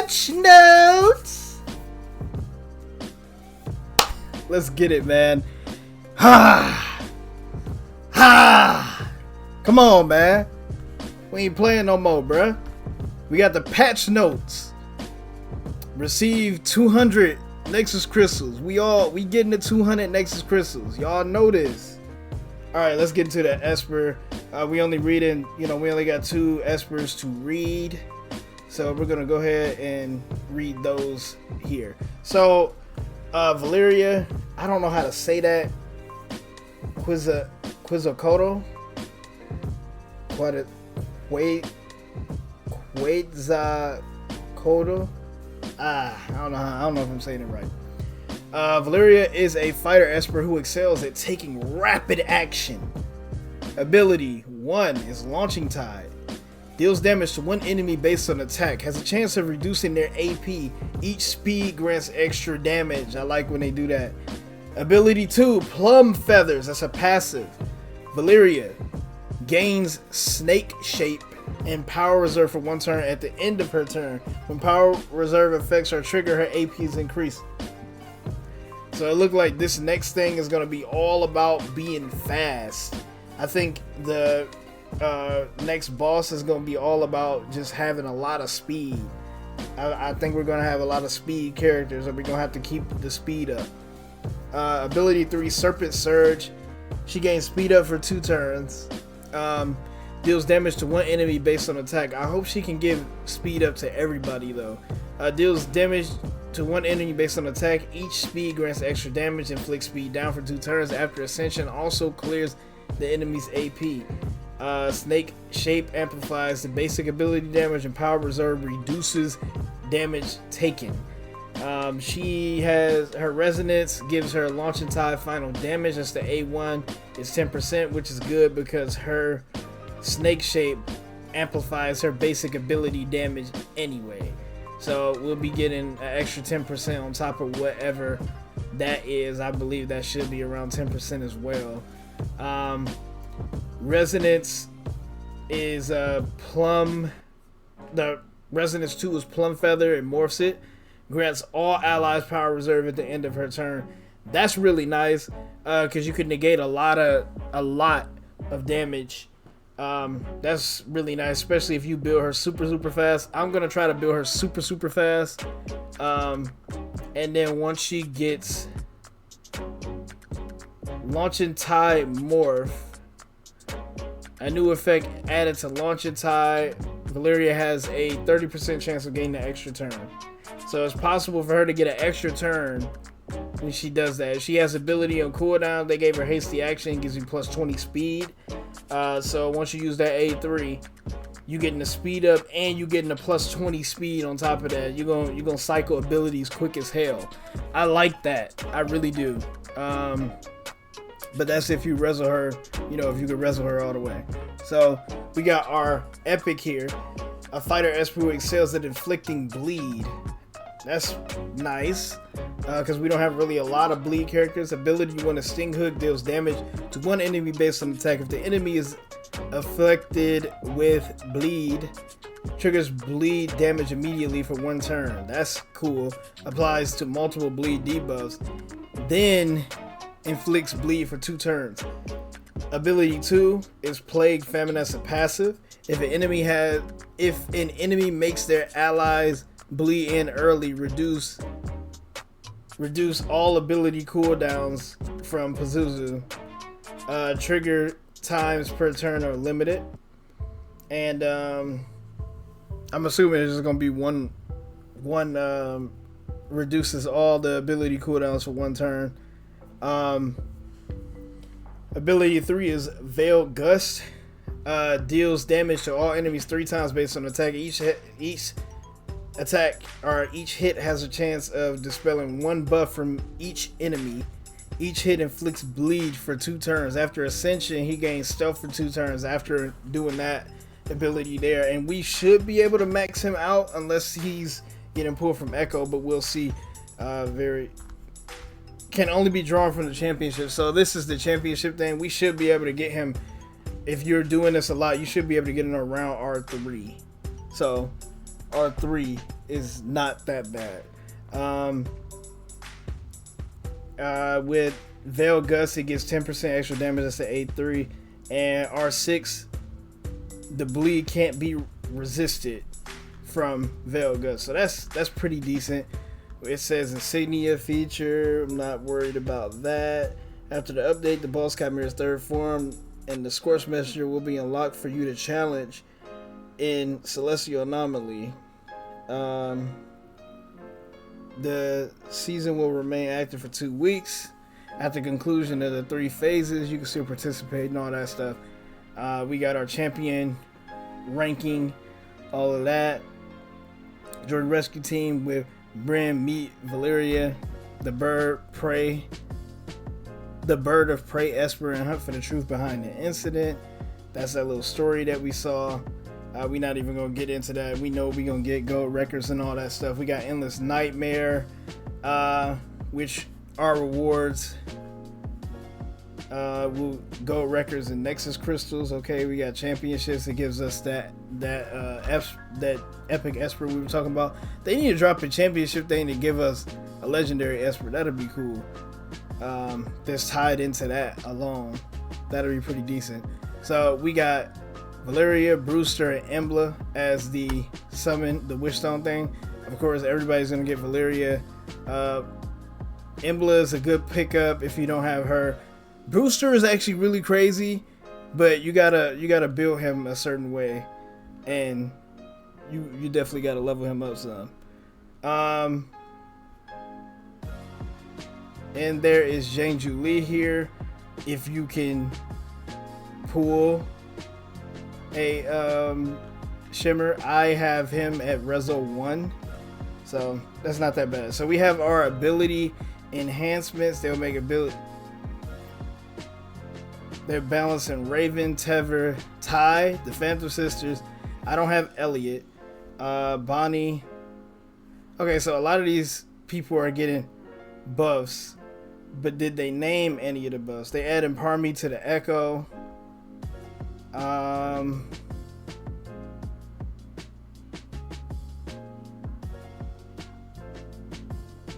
patch notes. Let's get it, man. Come on, man. We ain't playing no more, bruh. We got the patch notes. Receive 200 Nexus Crystals. We getting the 200 Nexus Crystals. Y'all know this. Alright, let's get into the Esper. We only got 2 Espers to read. So we're going to go ahead and read those here. So, Valeria, I don't know how to say that. Quetzalcoatl? Quetzalcoatl? I don't know if I'm saying it right. Valeria is a fighter Esper who excels at taking rapid action. Ability 1 is Launching Tide. Deals damage to one enemy based on attack. Has a chance of reducing their AP. Each speed grants extra damage. I like when they do that. Ability 2, Plum Feathers. That's a passive. Valeria gains Snake Shape and Power Reserve for 1 turn at the end of her turn. When Power Reserve effects are triggered, her AP is increased. So it looked like this next thing is going to be all about being fast. I think the next boss is going to be all about just having a lot of speed. I think we're going to have a lot of speed characters, and we're going to have to keep the speed up. Ability 3, Serpent Surge. She gains speed up for 2 turns. Deals damage to one enemy based on attack. I hope she can give speed up to everybody though. Deals damage to one enemy based on attack. Each speed grants extra damage. Inflicts speed down for 2 turns. After ascension, also clears the enemy's AP. Snake Shape amplifies the basic ability damage, and Power Reserve reduces damage taken. She has her resonance gives her Launching Tide final damage. That's the A1. It's 10%, which is good because her Snake Shape amplifies her basic ability damage anyway. So we'll be getting an extra 10% on top of whatever that is. I believe that should be around 10% as well. Resonance is Plum. The Resonance 2 is Plum Feather. It morphs it. Grants all allies Power Reserve at the end of her turn. That's really nice because you can negate a lot of damage. That's really nice, especially if you build her super fast. I'm gonna try to build her super fast. And then once she gets Launching Tide Morph, a new effect added to Launching Tide, Valeria has a 30% chance of getting an extra turn. So it's possible for her to get an extra turn when she does that. If she has ability on cooldown, they gave her hasty action, gives you plus 20 speed. So once you use that A3, you getting the speed up and you getting the plus 20 speed on top of that. You're gonna cycle abilities quick as hell. I like that. I really do. But that's if you wrestle her, if you could wrestle her all the way. So we got our epic here. A fighter Esper who excels at inflicting bleed. That's nice, because we don't have really a lot of bleed characters. Ability 1 is Sting Hook, deals damage to one enemy based on attack. If the enemy is afflicted with bleed, triggers bleed damage immediately for 1 turn. That's cool. Applies to multiple bleed debuffs. Then inflicts bleed for 2 turns. Ability 2 is Plague Famine. That's a passive. If an enemy makes their allies bleed in early, reduce all ability cooldowns from Pazuzu. Trigger times per turn are limited, and I'm assuming it's just gonna be one reduces all the ability cooldowns for 1 turn. Ability 3 is Veil Gust. Deals damage to all enemies 3 times based on attack. Each hit has a chance of dispelling 1 buff from each enemy. Each hit inflicts bleed for 2 turns. After Ascension, he gains stealth for 2 turns after doing that ability there. And we should be able to max him out unless he's getting pulled from Echo, but we'll see. Can only be drawn from the championship. So this is the championship thing. We should be able to get him. If you're doing this a lot, you should be able to get him around R3. So R3 is not that bad. With Veil Gust, it gets 10% extra damage. That's the A3. And R6, the bleed can't be resisted from Veil Gust. So that's pretty decent. It says insignia feature. I'm not worried about that. After the update, the boss Chimera's third form and the Scorch Messenger will be unlocked for you to challenge in Celestial Anomaly. The season will remain active for 2 weeks. At the conclusion of the 3 phases, you can still participate and all that stuff. We got our champion ranking, all of that. Jordan Rescue Team with Brim, Meat, Valeria, the Bird of Prey, Esper, and Hunt for the truth behind the incident. That's that little story that we saw. We're not even gonna get into that. We know we're gonna get gold records and all that stuff. We got Endless Nightmare, which are rewards. We'll gold records and Nexus crystals. Okay, we got championships. It gives us that epic Esper we were talking about. They need to drop a championship thing to give us a legendary Esper. That'd be cool. That's tied into that alone. That'll be pretty decent. So we got Valeria, Brewster, and Embla as the summon, the Wishstone thing. Of course, everybody's gonna get Valeria. Embla is a good pickup if you don't have her. Brewster is actually really crazy, but you gotta build him a certain way, and you definitely gotta level him up some. And there is Jane Julie here. If you can pull a Shimmer, I have him at Rezo 1, so that's not that bad. So we have our ability enhancements. They'll make ability. They're balancing Raven, Tever, Ty, the Phantom Sisters. I don't have Elliot, Bonnie. Okay, so a lot of these people are getting buffs, but did they name any of the buffs? They add Empower Me to the Echo.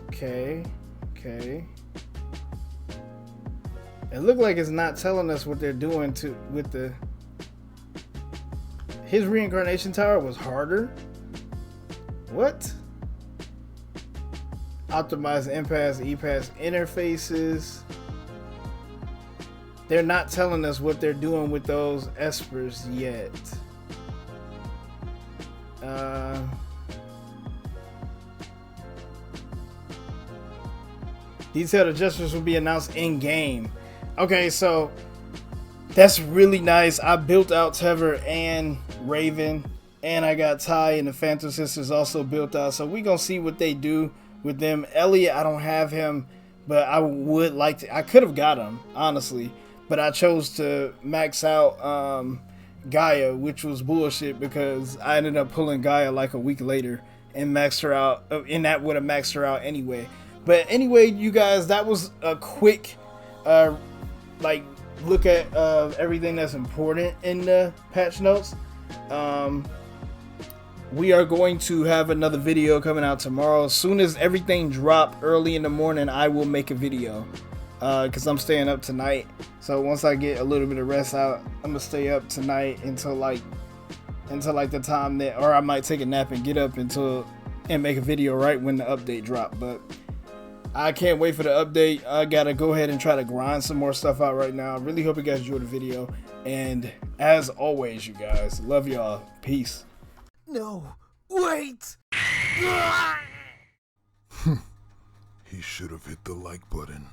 Okay. It looked like it's not telling us what they're doing with his reincarnation tower was harder. What? Optimize the impasse, epass interfaces. They're not telling us what they're doing with those espers yet. Detailed adjustments will be announced in game. Okay, so that's really nice. I built out Tever and Raven, and I got Ty and the Phantom Sisters also built out. So we gonna see what they do with them. Elliot, I don't have him, but I would like to. I could have got him, honestly, but I chose to max out Gaia, which was bullshit because I ended up pulling Gaia like a week later and maxed her out, and that would have maxed her out anyway. But anyway, you guys, that was a quick look at everything that's important in the patch notes. We are going to have another video coming out tomorrow. As soon as everything drop early in the morning, I will make a video because I'm staying up tonight. So once I get a little bit of rest out, I'm gonna stay up tonight until like the time that, or I might take a nap and get up and make a video right when the update drop. But I can't wait for the update. I gotta go ahead and try to grind some more stuff out right now. Really hope you guys enjoyed the video. And as always, you guys, love y'all. Peace. No, wait! He should have hit the like button.